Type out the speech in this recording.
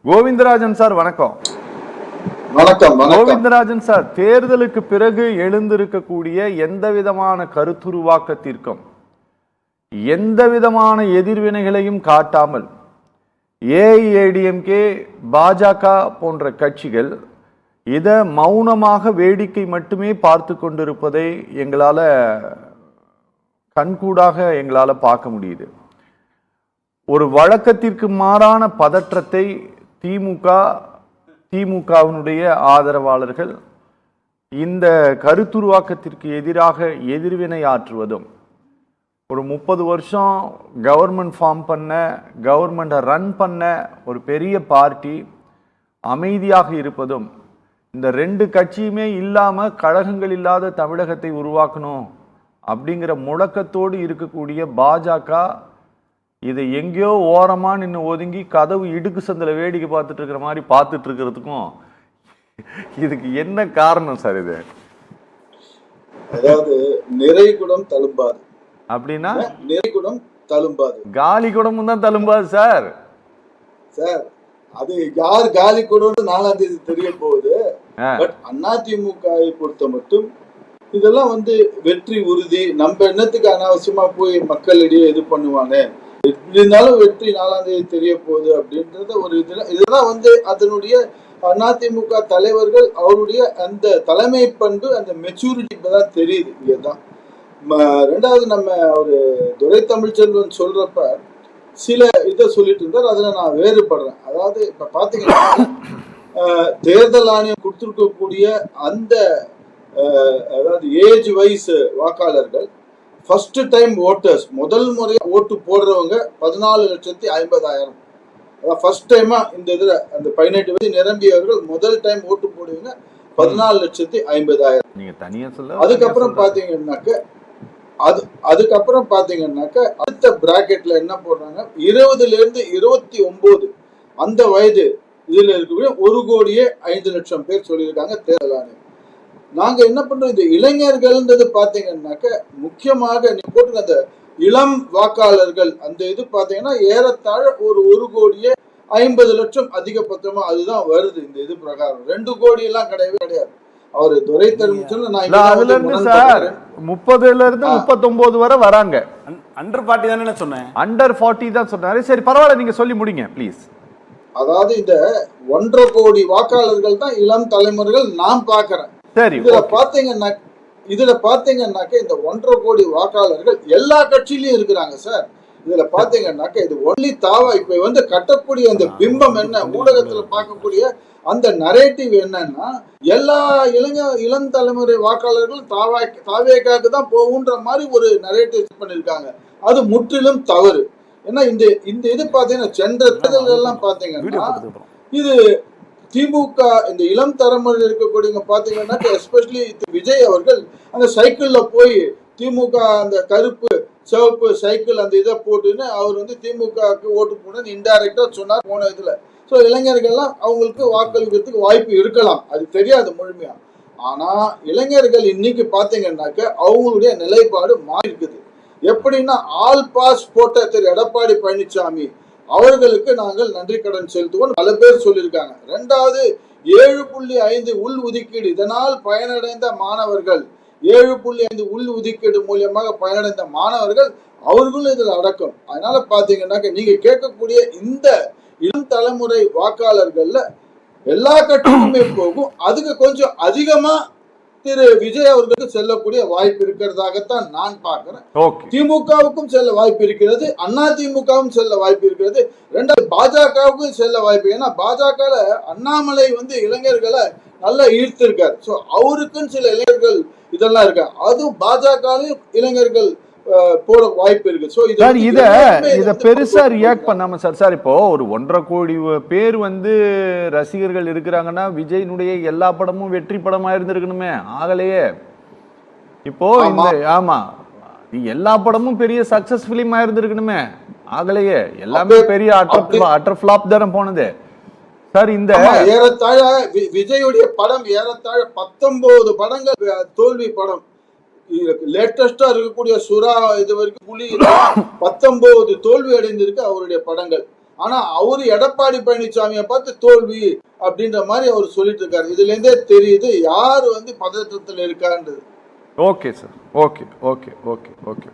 Govindarajan sir வணக்கம். வணக்கம். Govindarajan sir, தேர்தலுக்கு பிறகு எழுந்திருக்கக்கூடிய எந்த விதமான கருத்துருவாக்கத்திற்கும் எந்த விதமான எதிர்வினைகளையும் காட்டாமல் ஏஐஏடிஎம்கே, பாஜக போன்ற கட்சிகள் இதை மௌனமாக வேடிக்கை மட்டுமே பார்த்து கொண்டிருப்பதை எங்களால் கண்கூடாக பார்க்க முடியுது. ஒரு வழக்கத்திற்கு மாறான பதற்றத்தை திமுகவினுடைய ஆதரவாளர்கள் இந்த கருத்துருவாக்கத்திற்கு எதிராக எதிர்வினை ஆற்றுவதும், ஒரு 30 வருஷம் கவர்மெண்ட் ஃபார்ம் பண்ண, கவர்மெண்ட்டை ரன் பண்ண ஒரு பெரிய பார்ட்டி அமைதியாக இருப்பதும், இந்த ரெண்டு கட்சியுமே இல்லாமல் கழகங்கள் இல்லாத தமிழகத்தை உருவாக்கணும் அப்படிங்கிற முழக்கத்தோடு இருக்கக்கூடிய பாஜக இதை எங்கேயோ ஓரமாக நின்று ஒதுங்கி கதவு இடுக்கு சந்தில் வேடிக்கை பார்த்துட்டு இருக்கிற மாதிரி பார்த்துட்டு இருக்கிறதுக்கும் இதுக்கு என்ன காரணம் சார்? இது அதாவது நிறைகுடம் தழும்பாது அப்படின்னா, நிறைகுடம் தழும்பாது, காலி குடமும் தான் தழும்பாது சார். சார் அது யார் காலி குடம்னு 4ஆம் தேதி தெரிய போகுது. பட் அதிமுகவை பொறுத்த மட்டும் இதெல்லாம் வெற்றி உறுதி. நம்ம எண்ணத்துக்கு அனாவசியமா போய் மக்களிடையே இது பண்ணுவானே, எப்படி இருந்தாலும் வெற்றி 4ஆம் தேதி தெரிய போகுது அப்படின்றத ஒரு இதெல்லாம் அதனுடைய அதிமுக தலைவர்கள் அவருடைய அந்த தலைமை பண்பு, அந்த மெச்சூரிட்டி இப்பதான் தெரியுது. இங்கதான் ரெண்டாவது நம்ம ஒரு துரை தமிழ்ச்செல்வன் சொல்றப்ப சில இதை சொல்லிட்டு இருந்தார், அதுல நான் வேறுபடுறேன். அதாவது இப்ப பாத்தீங்கன்னா தேர்தல் ஆணையம் கொடுத்திருக்கக்கூடிய அந்த அதாவது ஏஜ் வைஸ் வாக்காளர்கள், ஃபர்ஸ்ட் டைம் ஓட்டர்ஸ், முதல் முறையா ஓட்டு போடுறவங்க 14,50,000. அதான் ஃபர்ஸ்ட் டைமா இந்த இதுல அந்த 18 வயது நிரம்பியவர்கள் முதல் டைம் ஓட்டு போடுவீங்க 14,50,000. நீங்க தனியா சொல்ல. அதுக்கப்புறம் பாத்தீங்கன்னாக்க அடுத்த பிராக்கெட்ல என்ன போடுறாங்க, 20ல இருந்து 29 அந்த வயது இதுல இருக்கக்கூடிய 1,05,00,000 பேர் சொல்லியிருக்காங்க தேர்தல் ஆணையம். நாங்க என்ன பண்றோம், இந்த இளைஞர்கள்ன்றது பாத்தீங்கன்னாக்க முக்கியமாக நீ போட்டு அந்த இளம் வாக்காளர்கள் அந்த இது பாத்தீங்கன்னா ஏறத்தாழ ஒரு 1,50,00,000 அதிகபட்சமா அதுதான் வருது. இந்த இது பிரகாரம் 2 கோடி எல்லாம் கிடையவே கிடையாது. அவரு துரை தெரிவிச்சோம். நான் அதுல இருந்து சார் 30ல இருந்து 39 வரை வராங்க. அண்டர் 40 தானே சொன்னேன். அண்டர் 40 தான் சொன்னாரு. சரி பரவாயில்ல, நீங்க சொல்லி முடிங்க ப்ளீஸ். அதாவது இந்த 1.5 கோடி வாக்காளர்கள் தான் இளம் தலைமுறைகள் நான் பாக்குறேன். சரி, இதுல பாத்தீங்கன்னாக்க இந்த 1.5 கோடி வாக்காளர்கள் எல்லா கட்சியிலயும் இருக்கிறாங்க சார். இதுல பாத்தீங்கன்னாக்க இது ஒன்லி தாவா இப்ப கட்டக்கூடிய அந்த பிம்பம் என்ன, ஊடகத்துல பார்க்கக்கூடிய அந்த நரேட்டிவ் என்னன்னா, எல்லா இளம் தலைமுறை வாக்காளர்களும் தாவேக்காக்கு தான் போகுன்ற மாதிரி ஒரு நரேட்டிவ் பண்ணிருக்காங்க. அது முற்றிலும் தவறு. ஏன்னா இந்த இது பாத்தீங்கன்னா சென்ற தேர்தல்கள் எல்லாம் பாத்தீங்கன்னா இது திமுக இந்த இளம் தலைமுறை இருக்கக்கூடிய பாத்தீங்கன்னா எஸ்பெஷலி விஜய் அவர்கள் அந்த சைக்கிள்ல போய் திமுக அந்த கருப்பு சிவப்பு சைக்கிள் அந்த இதை போட்டுன்னு அவர் திமுகவுக்கு ஓட்டு போனது இன்டைரக்டா சொன்னார் போன இதுல. ஸோ இளைஞர்கள்லாம் அவங்களுக்கு வாக்களிக்கிறதுக்கு வாய்ப்பு இருக்கலாம், அது தெரியாது முழுமையா. ஆனா இளைஞர்கள் இன்னைக்கு பாத்தீங்கன்னாக்க அவங்களுடைய நிலைப்பாடு மாறி இருக்குது. எப்படின்னா, ஆல் பாஸ் போட்ட திரு எடப்பாடி பழனிசாமி அவர்களுக்கு நாங்கள் நன்றி கடன் செலுத்துவோம் பல பேர் சொல்லியிருக்காங்க. 2வது 7.5 உள் ஒதுக்கீடு, இதனால் பயனடைந்த மாணவர்கள், 7.5 உள் ஒதுக்கீடு மூலியமாக பயனடைந்த மாணவர்கள் அவர்களும் இதில் அடக்கம். அதனால பாத்தீங்கன்னாக்க நீங்க கேட்கக்கூடிய இந்த இளம் தலைமுறை வாக்காளர்கள்ல எல்லா கட்சியுமே போகும். அதுக்கு கொஞ்சம் அதிகமா திரு விஜய் அவர்களுக்கு செல்லக்கூடிய வாய்ப்பு இருக்கிறதாகத்தான் நான் பார்க்கிறேன். திமுகவுக்கும் செல்ல வாய்ப்பு இருக்கிறது, அதிமுகவும் செல்ல வாய்ப்பு இருக்கிறது, 2வது பாஜகவுக்கும் செல்ல வாய்ப்பு. ஏன்னா பாஜக அண்ணாமலை இளைஞர்களை நல்லா ஈர்த்திருக்காரு. ஸோ அவருக்குன்னு சில இளைஞர்கள் இதெல்லாம் இருக்காங்க. அதுவும் பாஜகலையும் இளைஞர்கள் போட வாய்ப்பு இருக்கு. ஸோ இதை பெருசா ரியாக்ட் பண்ணாம சார் இப்போ ஒரு 1.5 கோடி பேர் ரசிகர்கள் இருக்கிறாங்கன்னா விஜயினுடைய எல்லா படமும் வெற்றி படமா இருந்திருக்கணுமே, ஆகலையே. இப்போ இந்த ஆமா எல்லா படமும் பெரிய சக்சஸ் பிலிமா இருந்திருக்கணுமே, ஆகலையே. எல்லாமே பெரிய அட்டர் ஃபிளாப் தானே போனது சார். இந்த ஏறத்தாழ விஜயுடைய படம் ஏறத்தாழ 19 படங்கள் தோல்வி படம். லேட்டஸ்டா இருக்கக்கூடிய சுறா இது வரைக்கும் புலி 19 தோல்வி அடைந்திருக்கு அவருடைய படங்கள். ஆனா அவரு எடப்பாடி பழனிசாமியை பார்த்து தோல்வி அப்படின்ற மாதிரி அவர் சொல்லிட்டு இருக்காரு. இதுல இருந்தே தெரியுது யாரு வந்து பதற்றத்துல இருக்கான்றது. Okay sir, okay okay okay okay.